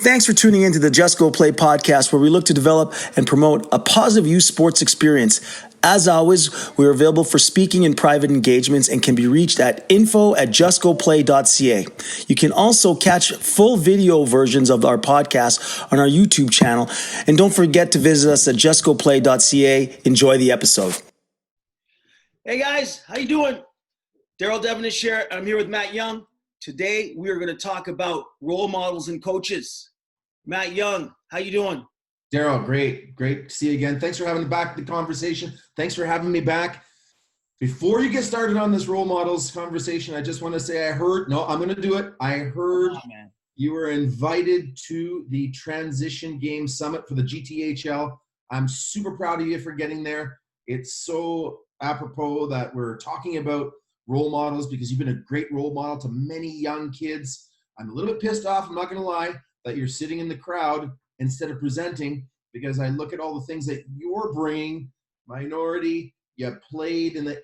Thanks for tuning in to the Just Go Play podcast, where we look to develop and promote a positive youth sports experience. As always, we are available for speaking and private engagements and can be reached at info@justgoplay.ca. You can also catch full video versions of our podcast on our YouTube channel. And don't forget to visit us at justgoplay.ca. Enjoy the episode. Hey guys, how you doing? Daryl Devonish here. I'm here with Matt Young. Today, we are going to talk about role models and coaches. Matt Young, how you doing? Daryl, great to see you again. Thanks for having me back the conversation. Thanks for having me back. Before you get started on this role models conversation, I just want to say I'm going to do it. I heard you were invited to the Transition Game Summit for the GTHL. I'm super proud of you for getting there. It's so apropos that we're talking about role models because you've been a great role model to many young kids. I'm a little bit pissed off, I'm not going to lie, that you're sitting in the crowd instead of presenting, because I look at all the things that you're bringing. Minority, you have played in the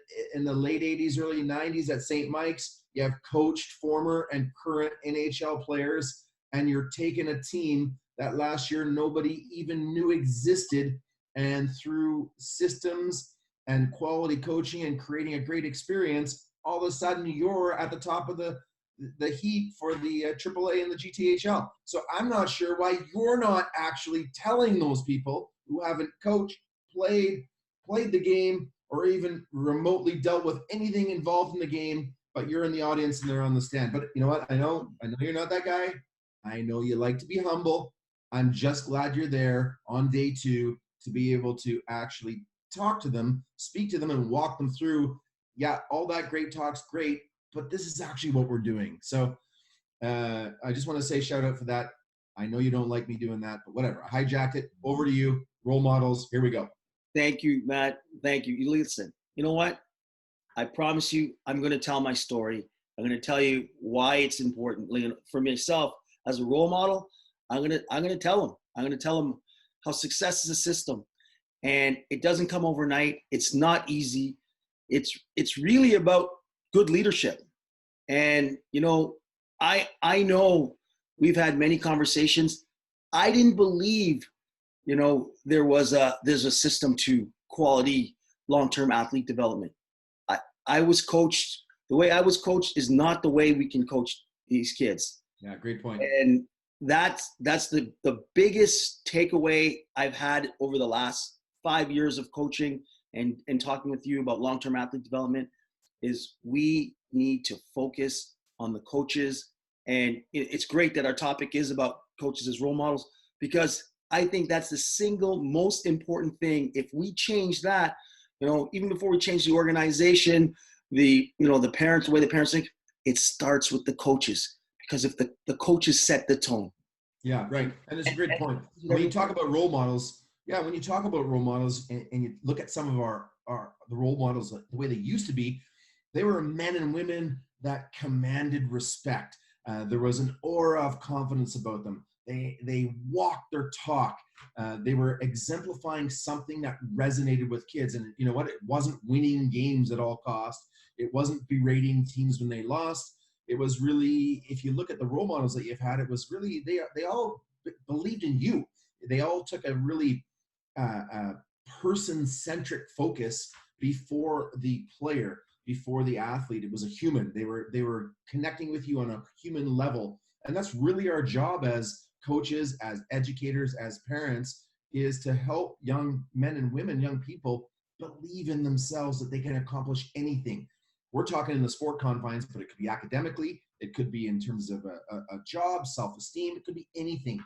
late 80s, early 90s at St. Mike's. You have coached former and current NHL players, and you're taking a team that last year nobody even knew existed, and through systems and quality coaching and creating a great experience, all of a sudden you're at the top of the heap for the AAA and the GTHL. So I'm not sure why you're not actually telling those people who haven't coached, played the game, or even remotely dealt with anything involved in the game, but you're in the audience and they're on the stand. But you know what? I know you're not that guy. I know you like to be humble. I'm just glad you're there on day 2 to be able to actually talk to them, speak to them, and walk them through. Yeah, all that great talk's great, but this is actually what we're doing. So I just want to say shout out for that. I know you don't like me doing that, but whatever. I hijacked it. Over to you. Role models. Here we go. Thank you, Matt. Thank you. You listen, you know what? I promise you, I'm going to tell my story. I'm going to tell you why it's important. For myself as a role model, I'm going to tell them. I'm going to tell them how success is a system, and it doesn't come overnight. It's not easy. It's really about good leadership. And, you know, I know we've had many conversations. I didn't believe, you know, there's a system to quality long-term athlete development. I was coached, the way I was coached is not the way we can coach these kids. Yeah, great point. And that's the biggest takeaway I've had over the last 5 years of coaching and talking with you about long-term athlete development is we need to focus on the coaches. And it's great that our topic is about coaches as role models, because I think that's the single most important thing. If we change that, you know, even before we change the organization, the parents, the way the parents think, it starts with the coaches, because if the coaches set the tone. Yeah, right. And it's a great point. When you talk about role models, and you look at some of the role models, the way they used to be, they were men and women that commanded respect. There was an aura of confidence about them. They walked their talk. They were exemplifying something that resonated with kids. And you know what? It wasn't winning games at all costs. It wasn't berating teams when they lost. It was really, if you look at the role models that you've had, it was really, they all believed in you. They all took a really person-centric focus before the player, before the athlete. It was a human. They were connecting with you on a human level. And that's really our job as coaches, as educators, as parents, is to help young men and women, young people, believe in themselves that they can accomplish anything. We're talking in the sport confines, but it could be academically, it could be in terms of a job, self-esteem, it could be anything.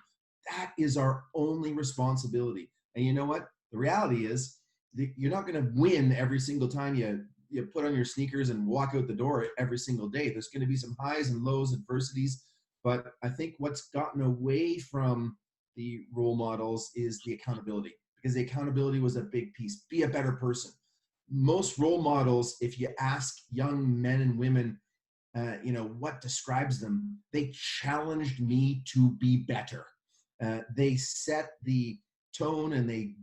That is our only responsibility. And you know what? The reality is you're not going to win every single time you put on your sneakers and walk out the door every single day. There's going to be some highs and lows, adversities. But I think what's gotten away from the role models is the accountability, because the accountability was a big piece. Be a better person. Most role models, if you ask young men and women, what describes them, they challenged me to be better. They set the tone, and they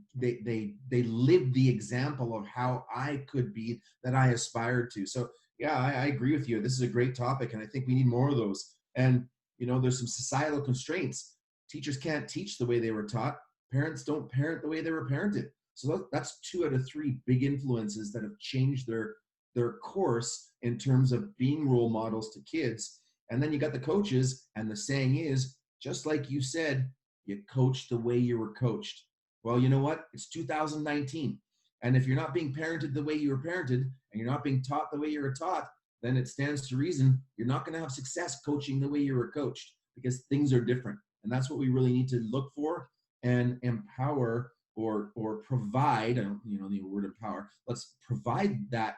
lived the example of how I could be, that I aspired to. So yeah, I agree with you. This is a great topic, and I think we need more of those. And you know, there's some societal constraints. teachers can't teach the way they were taught. Parents don't parent the way they were parented. So that's 2 out of 3 big influences that have changed their course in terms of being role models to kids. And then you got the coaches, and the saying is, just like you said, you coach the way you were coached. Well, you know what? It's 2019. And if you're not being parented the way you were parented, and you're not being taught the way you were taught, then it stands to reason you're not going to have success coaching the way you were coached, because things are different. And that's what we really need to look for and empower or provide. I don't, the word empower. Let's provide that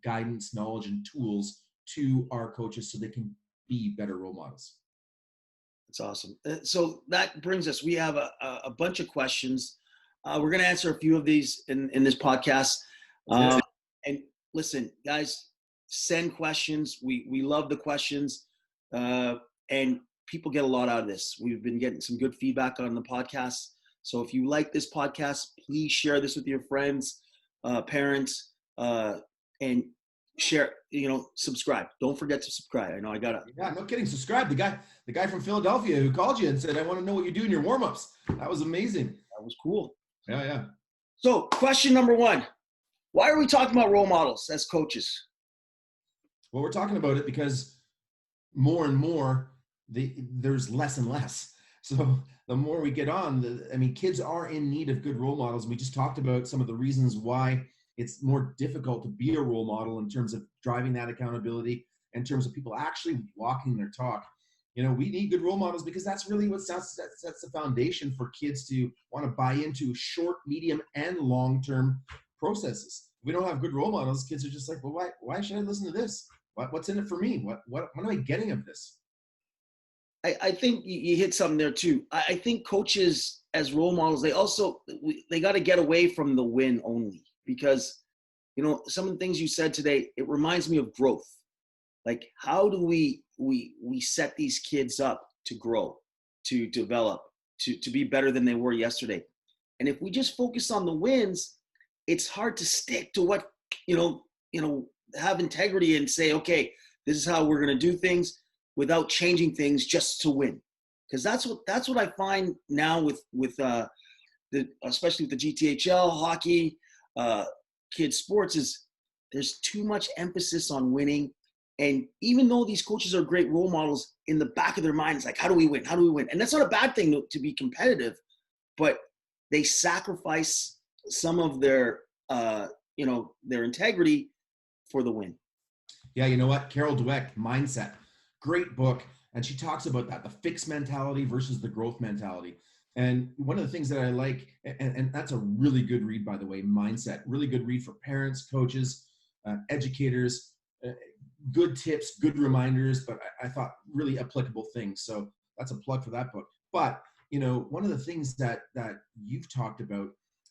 guidance, knowledge, and tools to our coaches so they can be better role models. That's awesome. So that brings us, we have a bunch of questions. We're going to answer a few of these in this podcast. And listen, guys, send questions. We love the questions. And people get a lot out of this. We've been getting some good feedback on the podcast. So if you like this podcast, please share this with your friends, parents, and share, subscribe. Don't forget to subscribe. I know I got it. Yeah, no kidding. Subscribe. The guy from Philadelphia who called you and said, I want to know what you do in your warm-ups. That was amazing. That was cool. Yeah. So question number 1, why are we talking about role models as coaches? Well, we're talking about it because more and more, there's less and less. So the more we get on, kids are in need of good role models. We just talked about some of the reasons why it's more difficult to be a role model in terms of driving that accountability, in terms of people actually walking their talk. We need good role models because that's really what sets the foundation for kids to want to buy into short, medium, and long-term processes. If we don't have good role models, kids are just like, well, why should I listen to this? What's in it for me? What am I getting of this? I think you hit something there too. I think coaches as role models, they got to get away from the win only, because, some of the things you said today, it reminds me of growth. Like, how do we set these kids up to grow, to develop, to be better than they were yesterday? And if we just focus on the wins, it's hard to stick to what, have integrity and say, okay, this is how we're going to do things without changing things just to win. Because that's what I find now with especially with the GTHL, hockey, kids sports, is there's too much emphasis on winning. And even though these coaches are great role models, in the back of their minds, like, how do we win? How do we win? And that's not a bad thing to be competitive, but they sacrifice some of their integrity for the win. Yeah, you know what? Carol Dweck, Mindset, great book. And she talks about that, the fixed mentality versus the growth mentality. And one of the things that I like, and that's a really good read, by the way, Mindset, really good read for parents, coaches, educators, good tips, good reminders, but I thought really applicable things. So that's a plug for that book. But, one of the things that you've talked about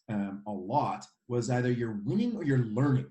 a lot was either you're winning or you're learning.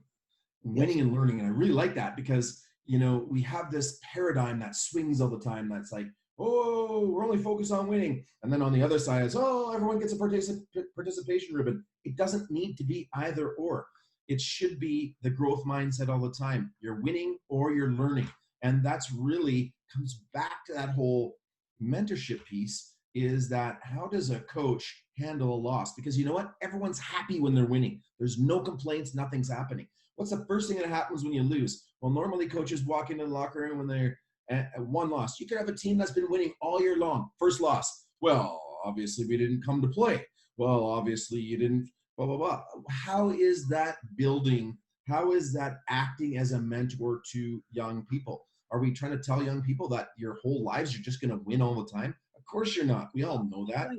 Winning and learning. And I really like that because, we have this paradigm that swings all the time. That's like, oh, we're only focused on winning. And then on the other side is, oh, everyone gets a participation ribbon. It doesn't need to be either or. It should be the growth mindset all the time. You're winning or you're learning. And that's really comes back to that whole mentorship piece, is that how does a coach handle a loss? Because you know what? Everyone's happy when they're winning. There's no complaints, nothing's happening. What's the first thing that happens when you lose? Well, normally coaches walk into the locker room when they're at one loss. You could have a team that's been winning all year long. First loss. Well, obviously we didn't come to play. Well, obviously you didn't, blah, blah, blah. How is that building? How is that acting as a mentor to young people? Are we trying to tell young people that your whole lives you're just going to win all the time? Of course you're not. We all know that.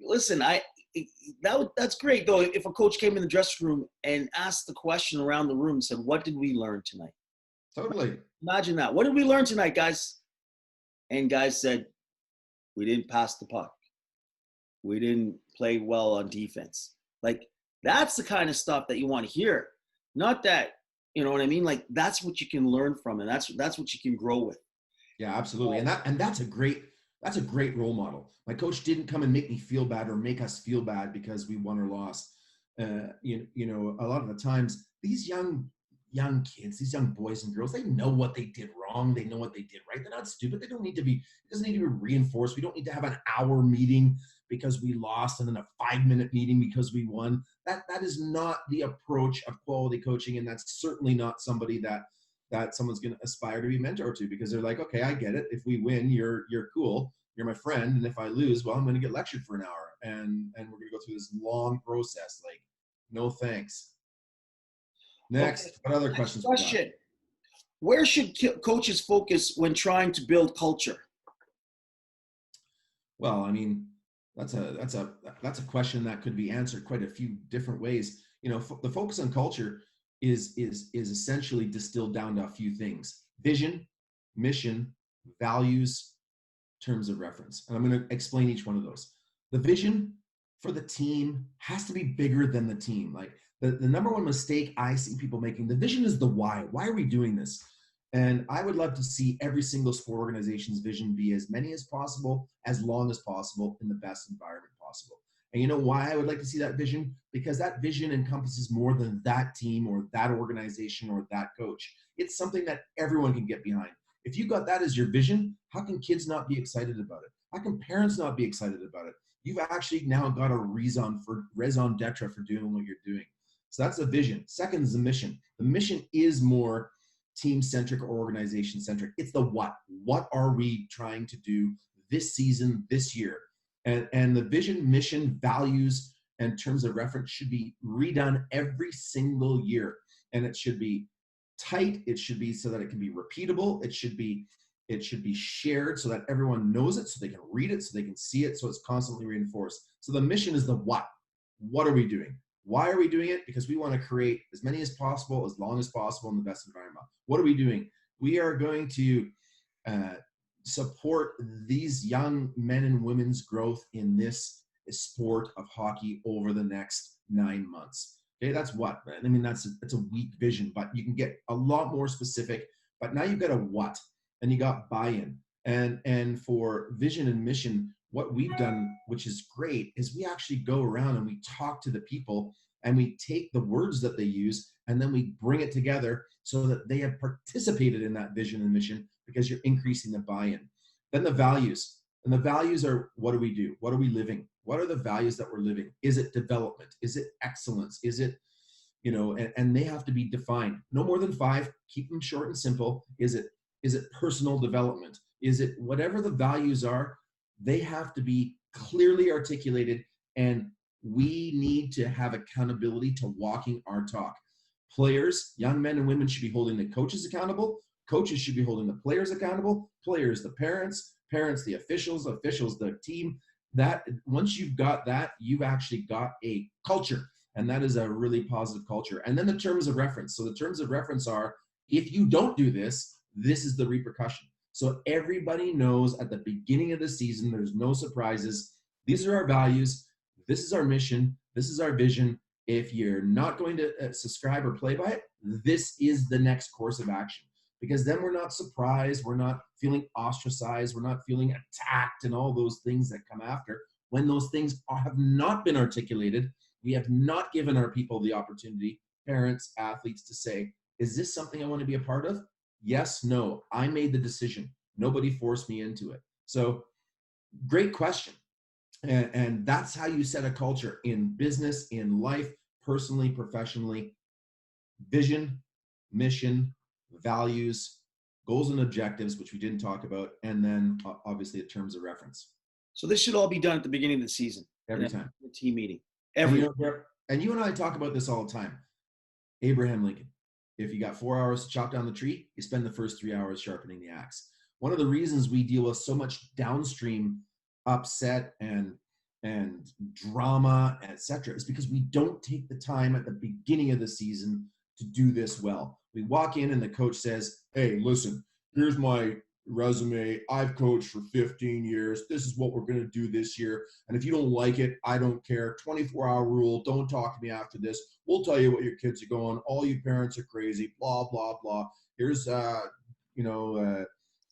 Listen, that's great, though. If a coach came in the dressing room and asked the question around the room and said, what did we learn tonight? Totally. Imagine that. What did we learn tonight, guys? And guys said, we didn't pass the puck. We didn't play well on defense. Like, that's the kind of stuff that you want to hear. Not that, you know what I mean? Like, that's what you can learn from, and that's what you can grow with. Yeah, absolutely. And that's a great role model. My coach didn't come and make me feel bad or make us feel bad because we won or lost. A lot of the times these young young kids, these young boys and girls, they know what they did wrong. They know what they did right. They're not stupid. They don't need to be, it doesn't need to be reinforced. We don't need to have an hour meeting because we lost and then a 5-minute meeting because we won. That is not the approach of quality coaching. And that's certainly not somebody that someone's going to aspire to be mentor to, because they're like, okay, I get it. If we win, you're cool. You're my friend. And if I lose, well, I'm going to get lectured for an hour and we're going to go through this long process. Like, no thanks. Next, Okay. what other Next questions? question. Where should coaches focus when trying to build culture? Well, I mean, that's a question that could be answered quite a few different ways. You know, the focus on culture is essentially distilled down to a few things: vision, mission, values, terms of reference. And I'm going to explain each one of those. The vision for the team has to be bigger than the team. Like the number one mistake I see people making, the vision is the why. Why are we doing this? And I would love to see every single sport organization's vision be as many as possible, as long as possible, in the best environment possible. And you know why I would like to see that vision? Because that vision encompasses more than that team or that organization or that coach. It's something that everyone can get behind. If you got that as your vision, how can kids not be excited about it? How can parents not be excited about it? You've actually now got a raison d'etre for doing what you're doing. So that's the vision. Second is the mission. The mission is more team-centric or organization-centric. It's the what. What are we trying to do this season, this year? And the vision, mission, values, and terms of reference should be redone every single year. And it should be tight. It should be so that it can be repeatable. It should be shared so that everyone knows it, so they can read it, so they can see it, so it's constantly reinforced. So the mission is the what. What are we doing? Why are we doing it? Because we want to create as many as possible, as long as possible, in the best environment. What are we doing? We are going to support these young men and women's growth in this sport of hockey over the next 9 months. Okay, that's what. I mean, that's a weak vision, but you can get a lot more specific. But now you've got a what, and you got buy-in. And for vision and mission, what we've done, which is great, is we actually go around and we talk to the people and we take the words that they use and then we bring it together so that they have participated in that vision and mission, because you're increasing the buy-in. Then the values. And the values are, what do we do? What are we living? What are the values that we're living? Is it development? Is it excellence? Is it, and they have to be defined. No more than 5. Keep them short and simple. Is it personal development? Is it whatever the values are? They have to be clearly articulated, and we need to have accountability to walking our talk. Players, young men and women, should be holding the coaches accountable. Coaches should be holding the players accountable. Players, the parents, the officials, the team. That once you've got that, you've actually got a culture, and that is a really positive culture. And then the terms of reference. So the terms of reference are, if you don't do this, this is the repercussion. So everybody knows at the beginning of the season, there's no surprises. These are our values. This is our mission. This is our vision. If you're not going to subscribe or play by it, this is the next course of action. Because then we're not surprised. We're not feeling ostracized. We're not feeling attacked and all those things that come after. When those things have not been articulated, we have not given our people the opportunity, parents, athletes, to say, is this something I want to be a part of? Yes, no. I made the decision. Nobody forced me into it. So great question. And that's how you set a culture in business, in life, personally, professionally. Vision, mission, values, goals and objectives, which we didn't talk about, and then obviously the terms of reference. So this should all be done at the beginning of the season. Every time. The team meeting. And you and I talk about this all the time. Abraham Lincoln. If you got 4 hours to chop down the tree, you spend the first 3 hours sharpening the axe. One of the reasons we deal with so much downstream upset and drama, etc., is because we don't take the time at the beginning of the season to do this well. We walk in and the coach says, hey, listen, here's my resume. I've coached for 15 years. This is what we're going to do this year. And if you don't like it, I don't care. 24-hour rule. Don't talk to me after this. We'll tell you what your kids are going. All you parents are crazy. Blah, blah, blah. Here's,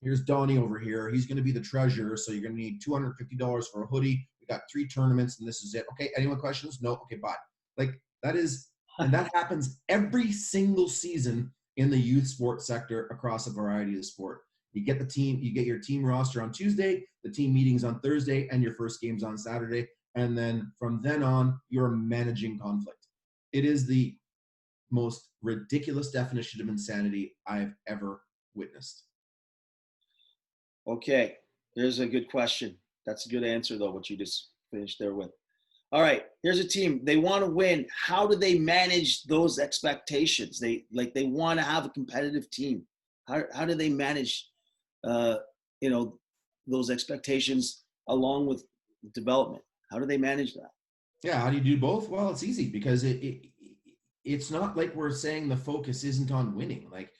here's Donnie over here. He's going to be the treasurer. So you're going to need $250 for a hoodie. We got 3 tournaments and this is it. Okay. Anyone questions? No. Okay. Bye. Like, that is And that happens every single season in the youth sports sector across a variety of sport. You get your team roster on Tuesday, the team meetings on Thursday, and your first games on Saturday. And then from then on, you're managing conflict. It is the most ridiculous definition of insanity I've ever witnessed. Okay, here's a good question. That's a good answer, though, what you just finished there with. All right, here's a team. They want to win. How do they manage those expectations? They want to have a competitive team. How do they manage, those expectations along with development? How do they manage that? Yeah, how do you do both? Well, it's easy because it's not like we're saying the focus isn't on winning. Like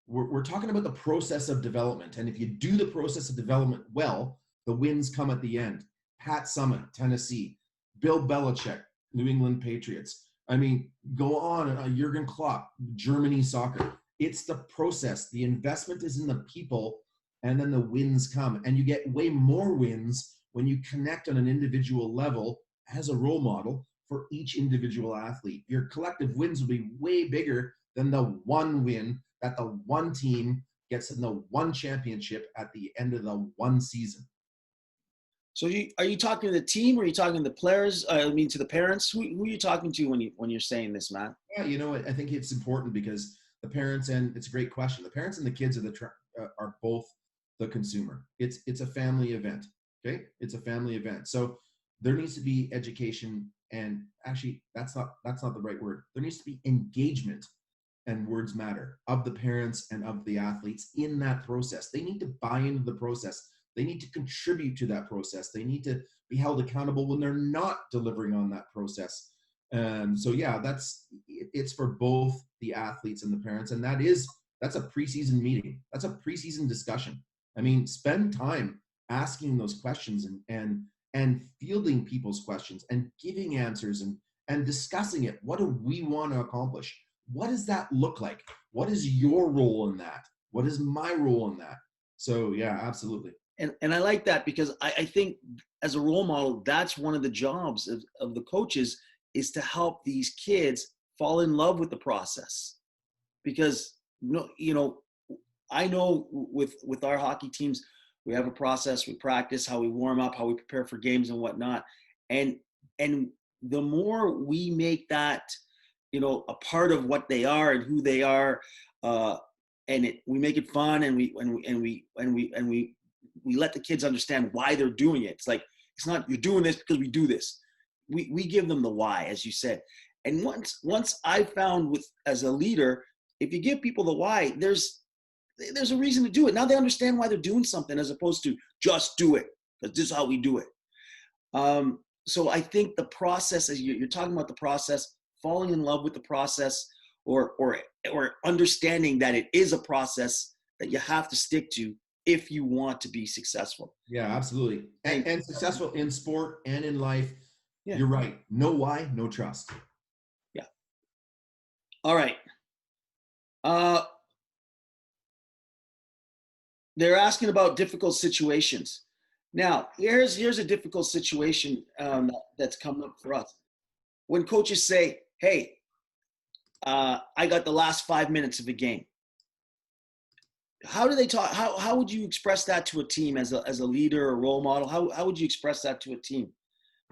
we're talking about the process of development. And if you do the process of development well, the wins come at the end. Pat Summitt, Tennessee, Bill Belichick, New England Patriots. I mean, go on, Jurgen Klopp, Germany soccer. It's the process. The investment is in the people, and then the wins come. And you get way more wins when you connect on an individual level as a role model for each individual athlete. Your collective wins will be way bigger than the one win that the one team gets in the one championship at the end of the one season. So are you talking to the team, or are you talking to the players? I mean, to the parents? Who are you talking to when you're saying this, Matt? Yeah, I think it's important because the parents, and it's a great question. The parents and the kids are both the consumer. It's a family event. Okay, it's a family event. So there needs to be education, and actually, that's not the right word. There needs to be engagement, and words matter, of the parents and of the athletes in that process. They need to buy into the process. They need to contribute to that process. They need to be held accountable when they're not delivering on that process. So yeah, it's for both the athletes and the parents. And that's a preseason meeting. That's a preseason discussion. I mean, spend time asking those questions and fielding people's questions and giving answers and discussing it. What do we want to accomplish? What does that look like? What is your role in that? What is my role in that? So yeah, absolutely. And I like that, because I think as a role model, that's one of the jobs of the coaches, is to help these kids fall in love with the process. Because I know with our hockey teams, we have a process. We practice how we warm up, how we prepare for games and whatnot. And the more we make that, a part of what they are and who they are, we make it fun, and we let the kids understand why they're doing it. It's like, it's not, you're doing this because we do this. We give them the why, as you said. And once I found as a leader, if you give people the why, there's a reason to do it. Now they understand why they're doing something, as opposed to just do it because this is how we do it. So I think the process, as you're talking about the process, falling in love with the process, or understanding that it is a process that you have to stick to if you want to be successful. Yeah, absolutely. And successful in sport and in life. Yeah. You're right. No why, no trust. Yeah. All right. They're asking about difficult situations. Now, here's a difficult situation that's coming up for us. When coaches say, hey, I got the last 5 minutes of a game. How do they talk? How would you express that to a team as a leader or role model? How would you express that to a team?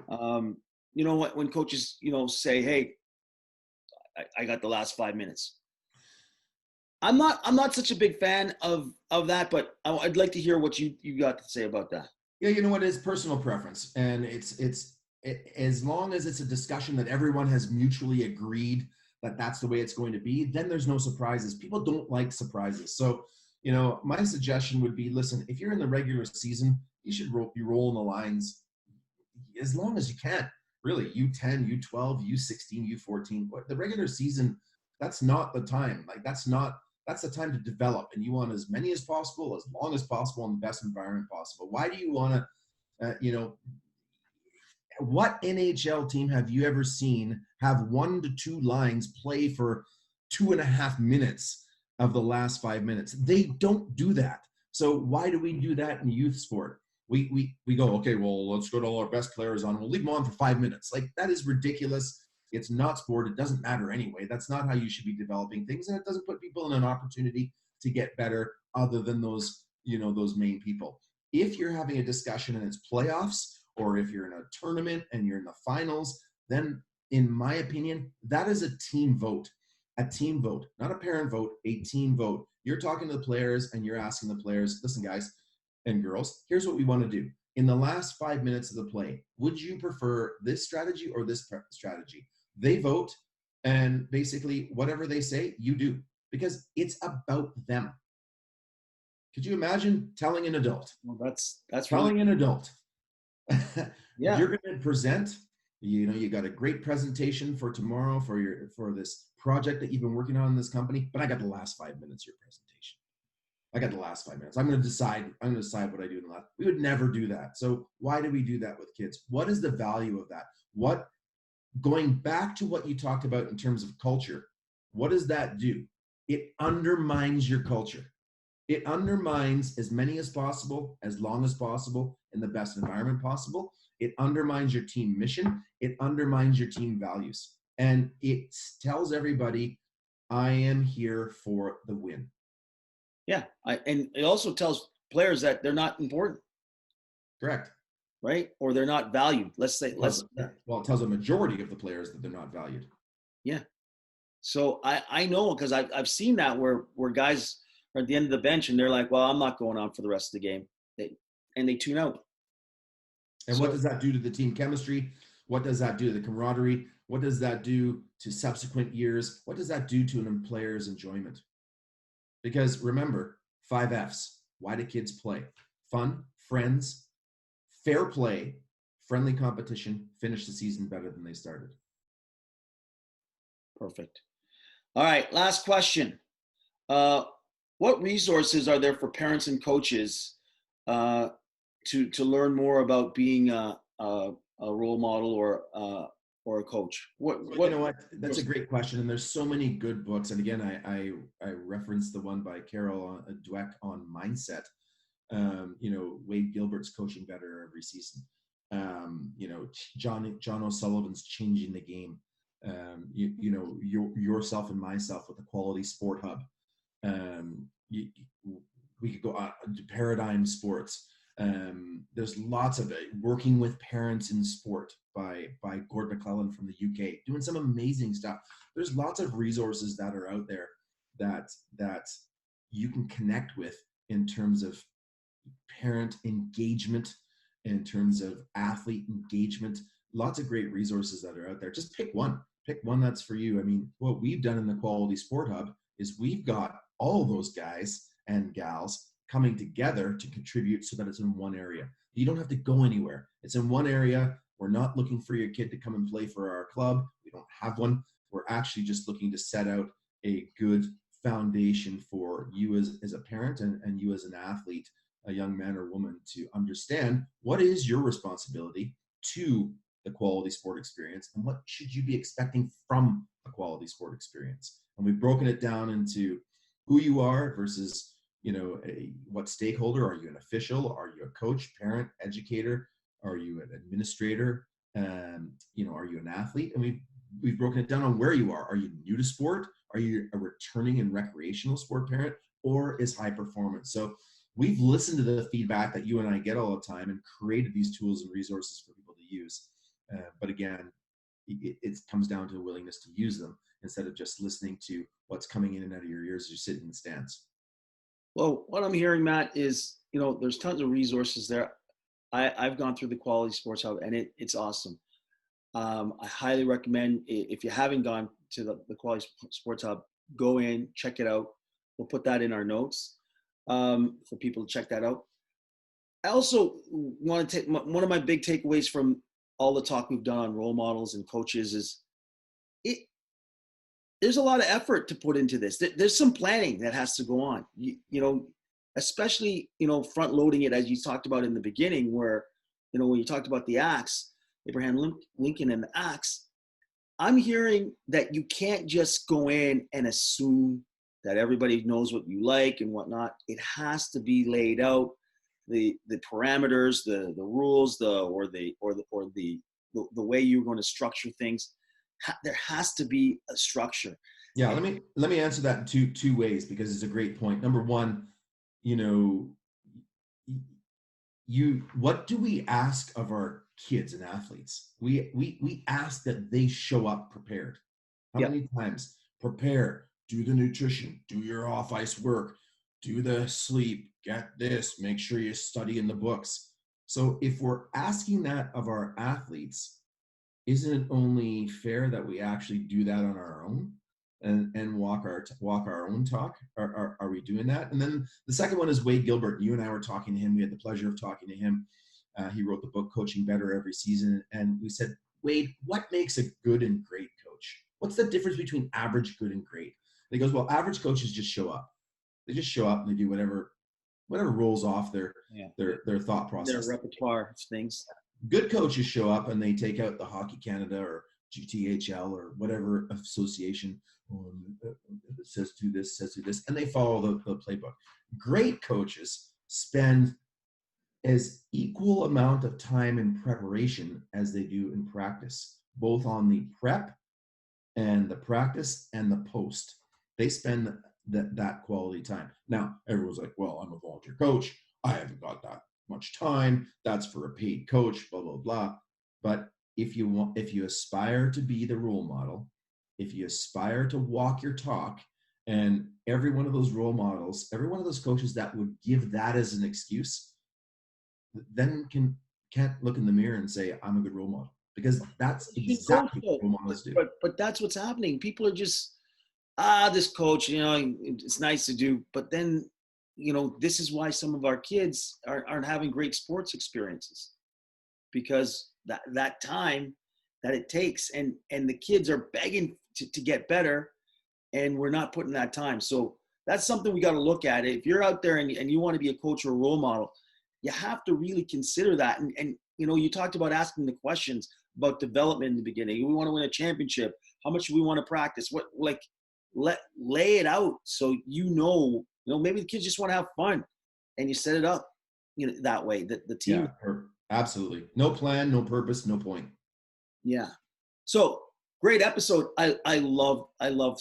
When coaches, say, hey, I got the last 5 minutes. I'm not such a big fan of that, but I'd like to hear what you got to say about that. Yeah, you know what, it's personal preference, and it's as long as it's a discussion that everyone has mutually agreed that that's the way it's going to be, then there's no surprises. People don't like surprises. So, my suggestion would be, listen, if you're in the regular season, you should be rolling the lines as long as you can. Really, U10, U12, U16, U14. But the regular season, that's not the time. Like that's the time to develop, and you want as many as possible, as long as possible, in the best environment possible. Why do you want to, what NHL team have you ever seen have 1 to 2 lines play for 2.5 minutes of the last 5 minutes? They don't do that. So why do we do that in youth sport? We go, okay, well, let's go to all our best players on. We'll leave them on for 5 minutes. Like, that is ridiculous. it's not sport, it doesn't matter anyway. That's not how you should be developing things, and it doesn't put people in an opportunity to get better other than those, those main people. If you're having a discussion and it's playoffs, or if you're in a tournament and you're in the finals, then in my opinion, that is a team vote. A team vote, not a parent vote, a team vote. You're talking to the players and you're asking the players, listen, guys and girls, here's what we want to do. In the last 5 minutes of the play, would you prefer this strategy or this strategy? They vote, and basically whatever they say, you do, because it's about them. Could you imagine telling an adult? Well, that's telling an adult, yeah. You're going to present. You got a great presentation for tomorrow for this project that you've been working on in this company, but I got the last 5 minutes of your presentation. I got the last 5 minutes. I'm going to decide what I do in the last. We would never do that. So why do we do that with kids? What is the value of that? Going back to what you talked about in terms of culture, what does that do? It undermines your culture. It undermines as many as possible, as long as possible, in the best environment possible. It undermines your team mission. It undermines your team values. And it tells everybody, I am here for the win. Yeah. And it also tells players that they're not important. Correct. Right? Or they're not valued. It tells a majority of the players that they're not valued. Yeah. So I know, because I've seen that where guys are at the end of the bench and they're like, well, I'm not going on for the rest of the game. And they tune out. And what does that do to the team chemistry? What does that do to the camaraderie? What does that do to subsequent years? What does that do to an player's enjoyment? Because remember, 5 F's. Why do kids play? Fun, friends, fair play, friendly competition, finish the season better than they started. Perfect. All right, last question. What resources are there for parents and coaches to learn more about being a role model or a coach? What? You know what? That's a great question, and there's so many good books. And again, I referenced the one by Carol Dweck on mindset. Wade Gilbert's Coaching Better Every Season. John O'Sullivan's Changing the Game. Yourself and Myself with the Quality Sport Hub. We could go on to Paradigm Sports. There's lots of it. Working with Parents in Sport by Gord McClellan from the UK, doing some amazing stuff. There's lots of resources that are out there that you can connect with in terms of parent engagement, in terms of athlete engagement. Lots of great resources that are out there. Just pick one that's for you. I mean, what we've done in the Quality Sport Hub is we've got all those guys and gals coming together to contribute so that it's in one area. You don't have to go anywhere. It's in one area. We're not looking for your kid to come and play for our club. We don't have one. We're actually just looking to set out a good foundation for you as a parent and you as an athlete, a young man or woman, to understand what is your responsibility to the quality sport experience and what should you be expecting from a quality sport experience. And we've broken it down into who you are versus what stakeholder. Are you an official? Are you a coach, parent, educator? Are you an administrator? Are you an athlete? And we've broken it down on where you are. Are you new to sport? Are you a returning and recreational sport parent, or is high performance? So we've listened to the feedback that you and I get all the time and created these tools and resources for people to use. But again, it comes down to a willingness to use them instead of just listening to what's coming in and out of your ears as you sit in the stands. Well, what I'm hearing, Matt, is, there's tons of resources there. I've gone through the Quality Sports Hub, and it's awesome. I highly recommend, if you haven't gone to the Quality Sports Hub, go in, check it out. We'll put that in our notes for people to check that out. I also want to take one of my big takeaways from all the talk we've done on role models and coaches is there's a lot of effort to put into this. There's some planning that has to go on, especially, front loading it, as you talked about in the beginning, where, when you talked about the axe, Abraham Lincoln and the axe, I'm hearing that you can't just go in and assume that everybody knows what you like and whatnot. It has to be laid out, the parameters, the rules, the way you're going to structure things. there has to be a structure. Yeah, let me answer that in two ways, because it's a great point. Number one, you know, what do we ask of our kids and athletes? We ask that they show up prepared. How Yep. many times? Prepare, do the nutrition, do your off ice work, do the sleep, get this, make sure you study in the books. So if we're asking that of our athletes, isn't it only fair that we actually do that on our own and walk our own talk? Are we doing that? And then the second one is Wade Gilbert. You and I were talking to him. We had the pleasure of talking to him. He wrote the book Coaching Better Every Season. And we said, Wade, what makes a good and great coach? What's the difference between average, good, and great? And he goes, well, average coaches just show up. They just show up and they do whatever rolls off their thought process. Their repertoire of things. Good coaches show up and they take out the Hockey Canada or GTHL or whatever association says do this, and they follow the playbook. Great coaches spend as equal amount of time in preparation as they do in practice, both on the prep and the practice and the post. They spend that quality time. Now, everyone's like, well, I'm a volunteer coach. I haven't got that much time. That's for a paid coach, blah, blah, blah. But if you aspire to be the role model, if you aspire to walk your talk, and every one of those role models, every one of those coaches that would give that as an excuse, then can't look in the mirror and say, I'm a good role model, because that's exactly what role models do. But that's what's happening. People are just, this coach, it's nice to do, but then, this is why some of our kids aren't having great sports experiences, because that time that it takes, and the kids are begging to get better, and we're not putting that time. So that's something we got to look at. If you're out there and you want to be a coach or a role model, you have to really consider that. And you talked about asking the questions about development in the beginning. We want to win a championship. How much do we want to practice? Lay it out so maybe the kids just want to have fun, and you set it up that way, that the team. Yeah, absolutely. No plan, no purpose, no point. Yeah. So great episode. I love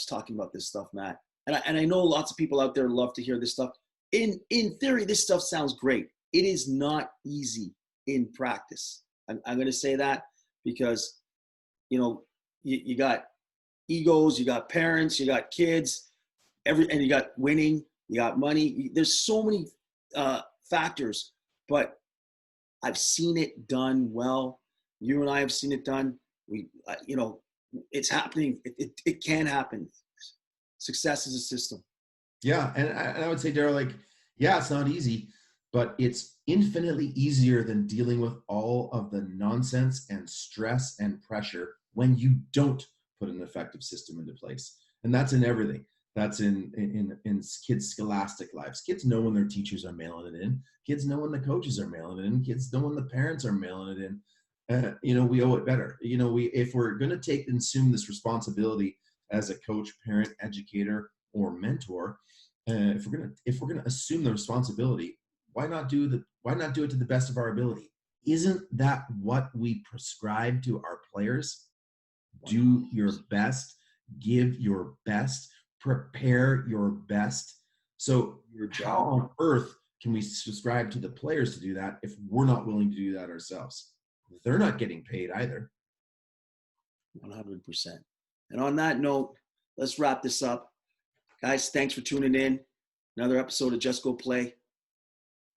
talking about this stuff, Matt. And I know lots of people out there love to hear this stuff. In theory, this stuff sounds great. It is not easy in practice. I'm going to say that because, you got egos, you got parents, you got kids, and you got winning, you got money. There's so many factors, but I've seen it done well. You and I have seen it done. It's happening. It can happen. Success is a system. Yeah. And I would say, Daryl, it's not easy, but it's infinitely easier than dealing with all of the nonsense and stress and pressure when you don't put an effective system into place. And that's in everything. That's in kids' scholastic lives. Kids know when their teachers are mailing it in. Kids know when the coaches are mailing it in. Kids know when the parents are mailing it in. We owe it better. If we're going to take and assume this responsibility as a coach, parent, educator, or mentor, if we're gonna assume the responsibility, why not do it to the best of our ability? Isn't that what we prescribe to our players? Do your best, give your best, prepare your best. So how on earth can we subscribe to the players to do that if we're not willing to do that ourselves? They're not getting paid either. 100%. And on that note, let's wrap this up. Guys, thanks for tuning in. Another episode of Just Go Play.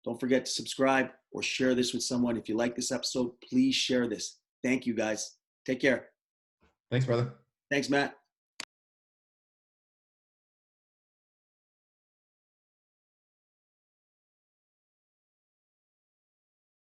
Don't forget to subscribe or share this with someone. If you like this episode, please share this. Thank you, guys. Take care. Thanks, brother. Thanks, Matt.